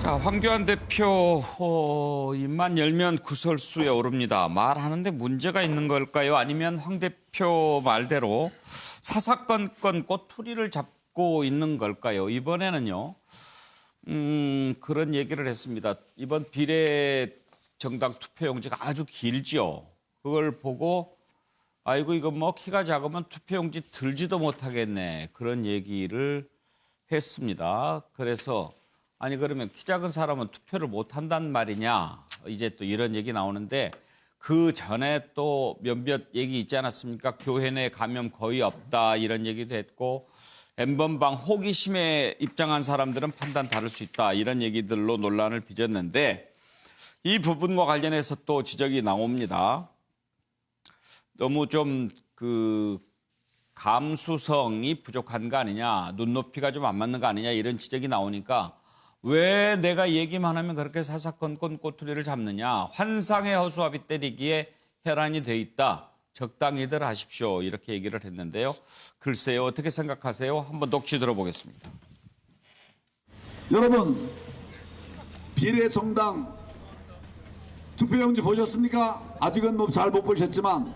자, 황교안 대표 입만 열면 구설수에 오릅니다. 말하는데 문제가 있는 걸까요? 아니면 황 대표 말대로 사사건건 꼬투리를 잡고 있는 걸까요? 이번에는요. 그런 얘기를 했습니다. 이번 비례정당 투표용지가 아주 길죠. 그걸 보고 아이고 이거 뭐 키가 작으면 투표용지 들지도 못하겠네. 그런 얘기를 했습니다. 그래서 아니 그러면 키 작은 사람은 투표를 못 한단 말이냐. 이제 또 이런 얘기 나오는데 그 전에 또 몇몇 얘기 있지 않았습니까? 교회 내 감염 거의 없다 이런 얘기도 했고 N번방 호기심에 입장한 사람들은 판단 다를 수 있다 이런 얘기들로 논란을 빚었는데 이 부분과 관련해서 또 지적이 나옵니다. 너무 좀 감수성이 부족한 거 아니냐, 눈높이가 좀 안 맞는 거 아니냐 이런 지적이 나오니까 왜 내가 얘기만 하면 그렇게 사사건건 꼬투리를 잡느냐. 환상의 허수아비 때리기에 혈안이 돼 있다. 적당히들 하십시오. 이렇게 얘기를 했는데요. 글쎄요. 어떻게 생각하세요? 한번 녹취 들어보겠습니다. 여러분, 비례정당 투표용지 보셨습니까? 아직은 뭐 잘 못 보셨지만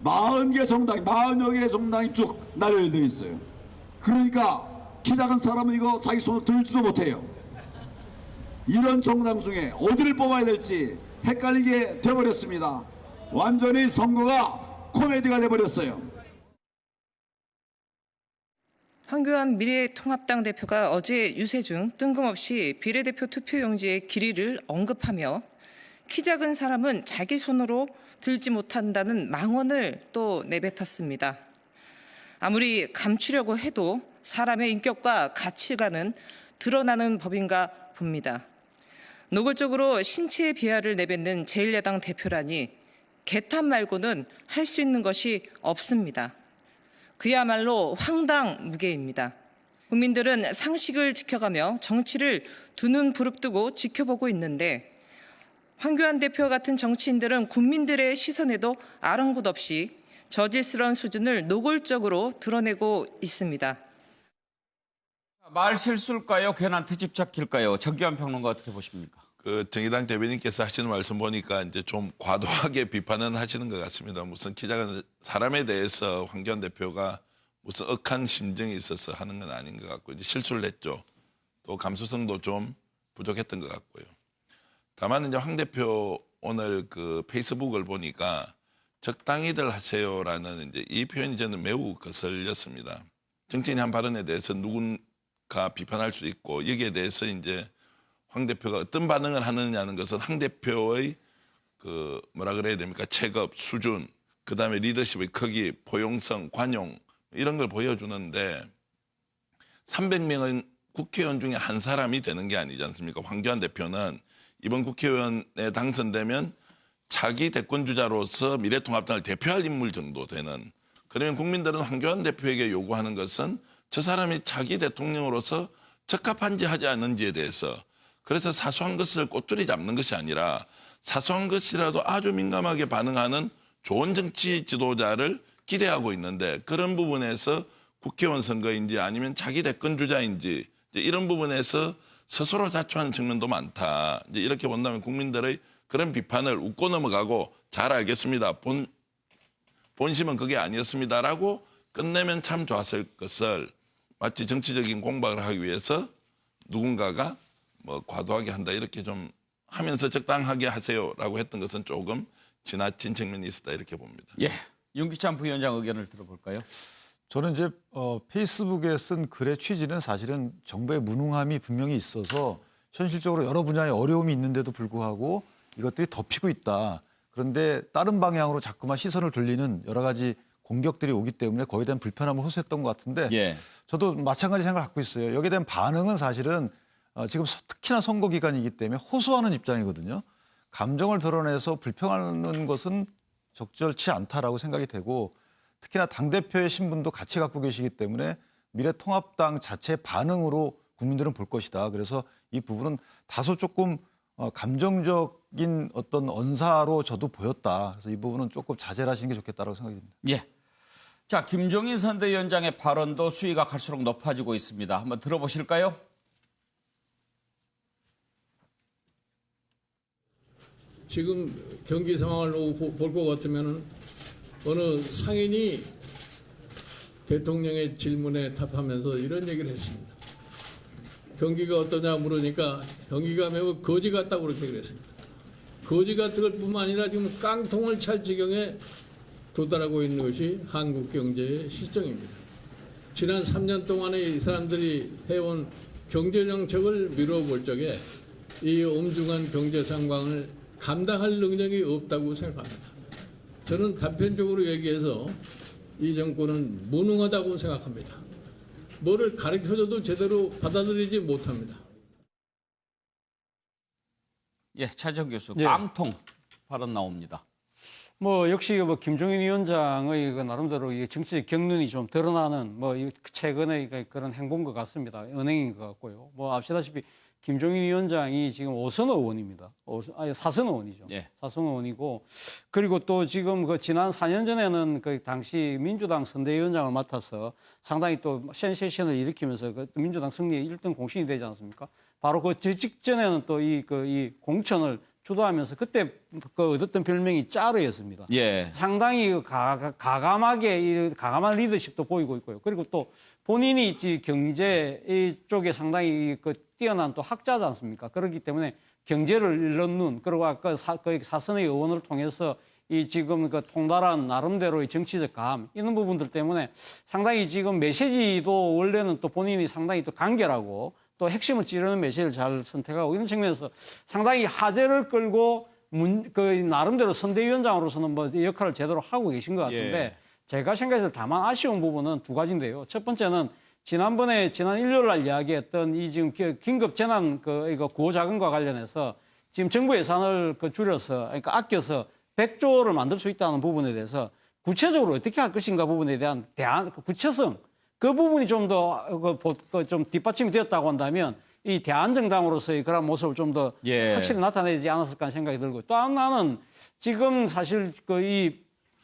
40개 정당이, 40여 개 정당이 쭉 나열되어 있어요. 그러니까 키 작은 사람은 이거 자기 손으로 들지도 못해요. 이런 정당 중에 어디를 뽑아야 될지 헷갈리게 돼버렸습니다. 완전히 선거가 코미디가 돼버렸어요. 황교안 미래통합당 대표가 어제 유세 중 뜬금없이 비례대표 투표용지의 길이를 언급하며 키 작은 사람은 자기 손으로 들지 못한다는 망언을 또 내뱉었습니다. 아무리 감추려고 해도 사람의 인격과 가치관은 드러나는 법인가 봅니다. 노골적으로 신체의 비하를 내뱉는 제1야당 대표라니 개탄 말고는 할 수 있는 것이 없습니다. 그야말로 황당무계입니다. 국민들은 상식을 지켜가며 정치를 두 눈 부릅뜨고 지켜보고 있는데 황교안 대표 같은 정치인들은 국민들의 시선에도 아랑곳 없이 저질스러운 수준을 노골적으로 드러내고 있습니다. 말 실수일까요? 괜한 트집잡기일까요? 정기환 평론가 어떻게 보십니까? 정의당 대변인께서 하시는 말씀 보니까 이제 좀 과도하게 비판은 하시는 것 같습니다. 무슨 키 작은 사람에 대해서 황교안 대표가 무슨 억한 심정이 있어서 하는 건 아닌 것 같고 이제 실수를 했죠. 또 감수성도 좀 부족했던 것 같고요. 다만 이제 황 대표 오늘 페이스북을 보니까 적당히들 하세요라는 이제 이 표현이 저는 매우 거슬렸습니다. 정치인의 한 발언에 대해서 누군가 비판할 수 있고 여기에 대해서 이제 황 대표가 어떤 반응을 하느냐는 것은 황 대표의 뭐라 그래야 됩니까? 체급, 수준, 그다음에 리더십의 크기, 포용성, 관용 이런 걸 보여주는데 300명은 국회의원 중에 한 사람이 되는 게 아니지 않습니까? 황교안 대표는 이번 국회의원에 당선되면 차기 대권주자로서 미래통합당을 대표할 인물 정도 되는, 그러면 국민들은 황교안 대표에게 요구하는 것은 저 사람이 차기 대통령으로서 적합한지 하지 않는지에 대해서, 그래서 사소한 것을 꼬투리 잡는 것이 아니라 사소한 것이라도 아주 민감하게 반응하는 좋은 정치 지도자를 기대하고 있는데 그런 부분에서 국회의원 선거인지 아니면 차기 대권 주자인지 이런 부분에서 스스로 자초하는 측면도 많다. 이제 이렇게 본다면 국민들의 그런 비판을 웃고 넘어가고 잘 알겠습니다. 본심은 그게 아니었습니다라고 끝내면 참 좋았을 것을 마치 정치적인 공박을 하기 위해서 누군가가 뭐 과도하게 한다 이렇게 좀 하면서 적당하게 하세요라고 했던 것은 조금 지나친 측면이 있었다 이렇게 봅니다. 예, 윤기찬 부위원장 의견을 들어볼까요? 저는 이제 페이스북에 쓴 글의 취지는 사실은 정부의 무능함이 분명히 있어서 현실적으로 여러 분야에 어려움이 있는데도 불구하고 이것들이 덮이고 있다. 그런데 다른 방향으로 자꾸만 시선을 돌리는 여러 가지 공격들이 오기 때문에 거기에 대한 불편함을 호소했던 것 같은데 예. 저도 마찬가지 생각을 갖고 있어요. 여기에 대한 반응은 사실은 지금 특히나 선거 기간이기 때문에 호소하는 입장이거든요. 감정을 드러내서 불평하는 것은 적절치 않다라고 생각이 되고 특히나 당대표의 신분도 같이 갖고 계시기 때문에 미래통합당 자체 반응으로 국민들은 볼 것이다. 그래서 이 부분은 다소 조금 감정적인 어떤 언사로 저도 보였다. 그래서 이 부분은 조금 자제를 하시는 게 좋겠다고 생각이 듭니다. 예. 자, 김종인 선대위원장의 발언도 수위가 갈수록 높아지고 있습니다. 한번 들어보실까요? 지금 경기 상황을 볼 것 같으면은 어느 상인이 대통령의 질문에 답하면서 이런 얘기를 했습니다. 경기가 어떠냐 물으니까 경기가 매우 거지 같다고 그렇게 그랬습니다. 거지 같은 뿐만 아니라 지금 깡통을 찰 지경에 도달하고 있는 것이 한국 경제의 실정입니다. 지난 3년 동안에 이 사람들이 해온 경제 정책을 미뤄볼 적에 이 엄중한 경제 상황을 감당할 능력이 없다고 생각합니다. 저는 단편적으로 얘기해서 이 정권은 무능하다고 생각합니다. 뭐를 가르쳐줘도 제대로 받아들이지 못합니다. 예, 차정 교수 예. 깡통 발언 나옵니다. 뭐 역시 뭐 김종인 위원장의 그 나름대로 이 정치적 경륜이 좀 드러나는 뭐 최근의 그런 행보인 것 같습니다. 은행인 것 같고요. 뭐 아시다시피 김종인 위원장이 지금 5선 의원입니다. 아니 4선 의원이죠. 예. 4선 의원이고 그리고 또 지금 그 지난 4년 전에는 그 당시 민주당 선대위원장을 맡아서 상당히 또 센세이션을 일으키면서 그 민주당 승리의 1등 공신이 되지 않습니까? 바로 그 직전에는 또 이 공천을 주도하면서 그때 그 얻었던 별명이 짜르였습니다. 예. 상당히 가감하게 가감한 리더십도 보이고 있고요. 그리고 또 본인이 경제 이쪽에 상당히 그 뛰어난 또 학자지 않습니까? 그렇기 때문에 경제를 넣는 그리고 아까 사선의 의원을 통해서 이 지금 그 통달한 나름대로의 정치적 감 이런 부분들 때문에 상당히 지금 메시지도 원래는 또 본인이 상당히 또 간결하고 또 핵심을 찌르는 메시지를 잘 선택하고 이런 측면에서 상당히 화제를 끌고 나름대로 선대위원장으로서는 뭐 역할을 제대로 하고 계신 것 같은데 예. 제가 생각해서 다만 아쉬운 부분은 두 가지인데요. 첫 번째는 지난 일요일 날 이야기했던 이 지금 긴급 재난 이거 구호 자금과 관련해서 지금 정부 예산을 줄여서 그러니까 아껴서 100조를 만들 수 있다는 부분에 대해서 구체적으로 어떻게 할 것인가 부분에 대한 구체성 그 부분이 좀 더 좀 뒷받침이 되었다고 한다면 이 대한정당으로서의 그런 모습을 좀 더 예. 확실히 나타내지 않았을까 하는 생각이 들고 또 하나는 지금 사실 이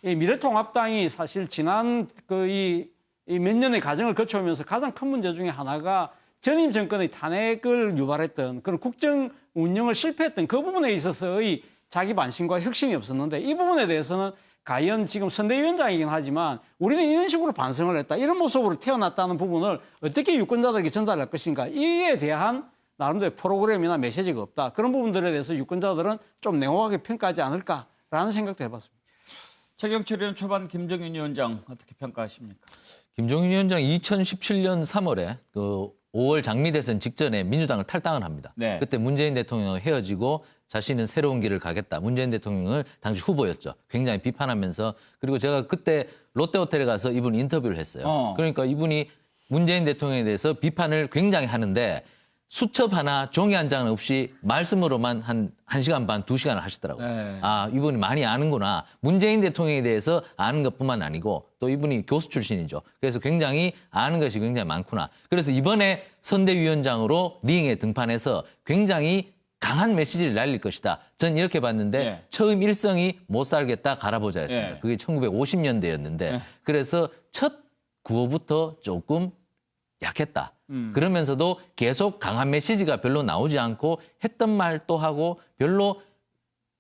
미래통합당이 사실 지난 이 몇 년의 과정을 거쳐오면서 가장 큰 문제 중에 하나가 전임 정권의 탄핵을 유발했던 그런 국정 운영을 실패했던 그 부분에 있어서의 자기 반신과 혁신이 없었는데 이 부분에 대해서는 과연 지금 선대위원장이긴 하지만 우리는 이런 식으로 반성을 했다. 이런 모습으로 태어났다는 부분을 어떻게 유권자들에게 전달할 것인가. 이에 대한 나름대로 프로그램이나 메시지가 없다. 그런 부분들에 대해서 유권자들은 좀 냉혹하게 평가하지 않을까라는 생각도 해봤습니다. 최경철 의원 초반 김종인 위원장 어떻게 평가하십니까? 김종인 위원장이 2017년 3월에 그 5월 장미 대선 직전에 민주당을 탈당을 합니다. 네. 그때 문재인 대통령과 헤어지고 자신은 새로운 길을 가겠다. 문재인 대통령을 당시 후보였죠. 굉장히 비판하면서 그리고 제가 그때 롯데호텔에 가서 이분 인터뷰를 했어요. 그러니까 이분이 문재인 대통령에 대해서 비판을 굉장히 하는데 수첩 하나 종이 한 장 없이 말씀으로만 한 1시간 반, 2시간을 하시더라고요. 네. 아, 이분이 많이 아는구나. 문재인 대통령에 대해서 아는 것뿐만 아니고 또 이분이 교수 출신이죠. 그래서 굉장히 아는 것이 굉장히 많구나. 그래서 이번에 선대위원장으로 링에 등판해서 굉장히 강한 메시지를 날릴 것이다. 전 이렇게 봤는데 네. 처음 일성이 못 살겠다 갈아보자였습니다. 네. 그게 1950년대였는데 네. 그래서 첫 구호부터 조금 약했다. 그러면서도 계속 강한 메시지가 별로 나오지 않고 했던 말 또 하고 별로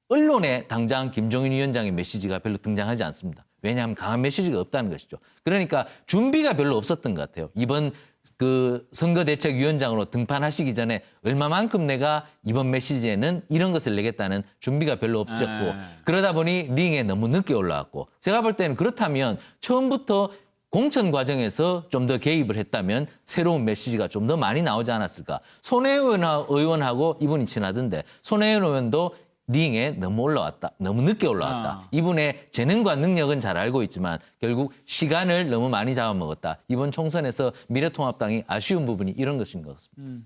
언론에 당장 김종인 위원장의 메시지가 별로 등장하지 않습니다. 왜냐하면 강한 메시지가 없다는 것이죠. 그러니까 준비가 별로 없었던 것 같아요. 이번 그 선거대책위원장으로 등판하시기 전에 얼마만큼 내가 이번 메시지에는 이런 것을 내겠다는 준비가 별로 없으셨고 그러다 보니 링에 너무 늦게 올라왔고 제가 볼 때는 그렇다면 처음부터 공천 과정에서 좀 더 개입을 했다면 새로운 메시지가 좀 더 많이 나오지 않았을까. 손혜원 의원하고 이분이 친하던데 손혜원 의원도 링에 너무 올라왔다. 너무 늦게 올라왔다. 이분의 재능과 능력은 잘 알고 있지만 결국 시간을 너무 많이 잡아먹었다. 이번 총선에서 미래통합당이 아쉬운 부분이 이런 것인 것 같습니다.